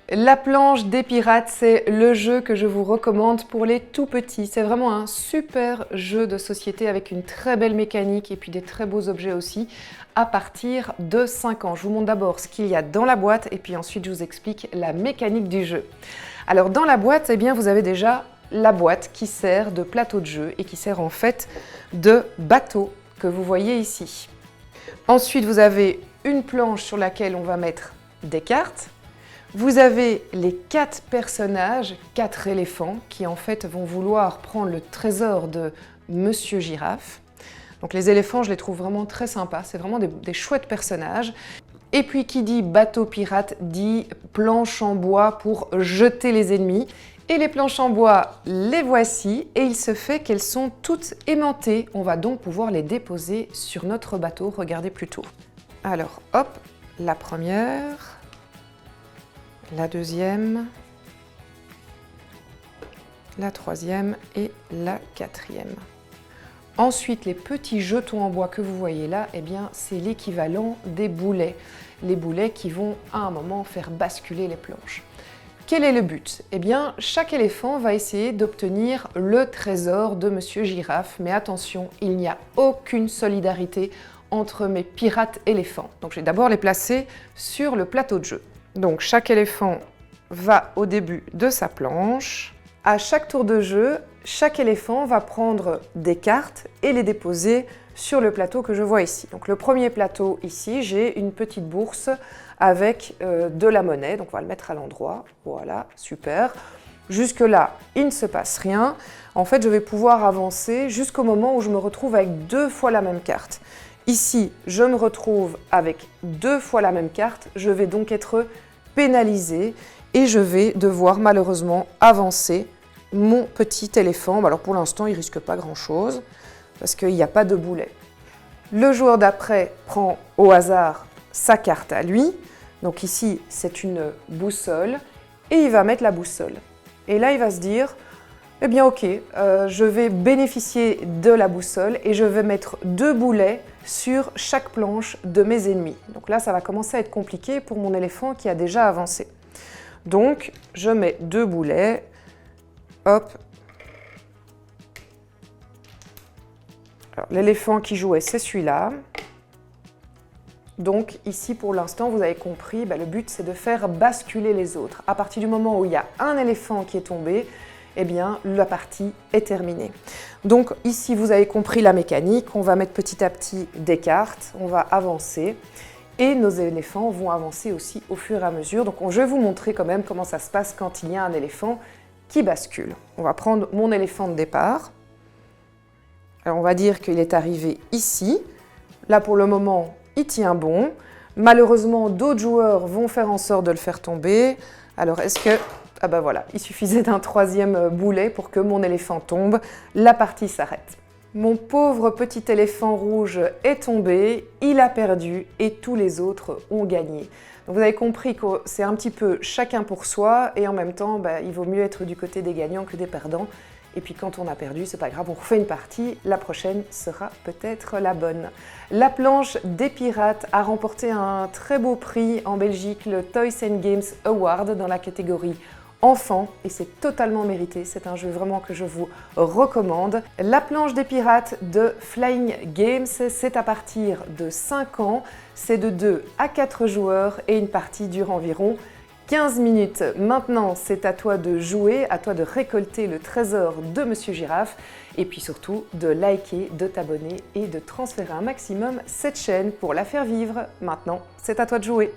La planche des pirates, c'est le jeu que je vous recommande pour les tout petits. C'est vraiment un super jeu de société avec une très belle mécanique et puis des très beaux objets aussi à partir de 5 ans. Je vous montre d'abord ce qu'il y a dans la boîte et puis ensuite je vous explique la mécanique du jeu. Alors dans la boîte, eh bien, vous avez déjà la boîte qui sert de plateau de jeu et qui sert en fait de bateau que vous voyez ici. Ensuite, vous avez une planche sur laquelle on va mettre des cartes. Vous avez les 4 personnages, 4 éléphants, qui en fait vont vouloir prendre le trésor de Monsieur Girafe. Donc les éléphants, je les trouve vraiment très sympas, c'est vraiment des chouettes personnages. Et puis qui dit bateau pirate dit planche en bois pour jeter les ennemis. Et les planches en bois, les voici, et il se fait qu'elles sont toutes aimantées. On va donc pouvoir les déposer sur notre bateau, regardez plutôt. Alors hop, la première... la deuxième, la troisième et la quatrième. Ensuite, les petits jetons en bois que vous voyez là, eh bien, c'est l'équivalent des boulets. Les boulets qui vont à un moment faire basculer les planches. Quel est le but? Eh bien, chaque éléphant va essayer d'obtenir le trésor de Monsieur Girafe. Mais attention, il n'y a aucune solidarité entre mes pirates éléphants. Donc, je vais d'abord les placer sur le plateau de jeu. Donc chaque éléphant va au début de sa planche. À chaque tour de jeu, chaque éléphant va prendre des cartes et les déposer sur le plateau que je vois ici. Donc le premier plateau ici, j'ai une petite bourse avec de la monnaie. Donc on va le mettre à l'endroit. Voilà, super. Jusque là, il ne se passe rien. En fait, je vais pouvoir avancer jusqu'au moment où je me retrouve avec 2 fois la même carte. Ici, je me retrouve avec 2 fois la même carte. Je vais donc être pénalisé et je vais devoir malheureusement avancer mon petit éléphant. Alors pour l'instant, il ne risque pas grand-chose parce qu'il n'y a pas de boulet. Le joueur d'après prend au hasard sa carte à lui. Donc ici, c'est une boussole et il va mettre la boussole. Et là, il va se dire, eh bien ok, je vais bénéficier de la boussole et je vais mettre 2 boulets sur chaque planche de mes ennemis. Donc là, ça va commencer à être compliqué pour mon éléphant qui a déjà avancé. Donc, je mets 2 boulets. Hop. Alors, l'éléphant qui jouait, c'est celui-là. Donc ici, pour l'instant, vous avez compris, le but, c'est de faire basculer les autres. À partir du moment où il y a un éléphant qui est tombé, eh bien, la partie est terminée. Donc ici, vous avez compris la mécanique. On va mettre petit à petit des cartes, on va avancer et nos éléphants vont avancer aussi au fur et à mesure. Donc je vais vous montrer quand même comment ça se passe quand il y a un éléphant qui bascule. On va prendre mon éléphant de départ. Alors on va dire qu'il est arrivé ici. Là, pour le moment, il tient bon. Malheureusement, d'autres joueurs vont faire en sorte de le faire tomber. Alors est-ce que... Ah ben voilà, il suffisait d'un 3e boulet pour que mon éléphant tombe. La partie s'arrête. Mon pauvre petit éléphant rouge est tombé, il a perdu et tous les autres ont gagné. Donc vous avez compris que c'est un petit peu chacun pour soi et en même temps, il vaut mieux être du côté des gagnants que des perdants. Et puis quand on a perdu, c'est pas grave, on refait une partie, la prochaine sera peut-être la bonne. La planche des pirates a remporté un très beau prix en Belgique, le Toys and Games Award dans la catégorie enfant et c'est totalement mérité, c'est un jeu vraiment que je vous recommande. La planche des pirates de Flying Games, c'est à partir de 5 ans, c'est de 2 à 4 joueurs et une partie dure environ 15 minutes. Maintenant, c'est à toi de jouer, à toi de récolter le trésor de Monsieur Girafe et puis surtout de liker, de t'abonner et de transférer un maximum cette chaîne pour la faire vivre. Maintenant, c'est à toi de jouer.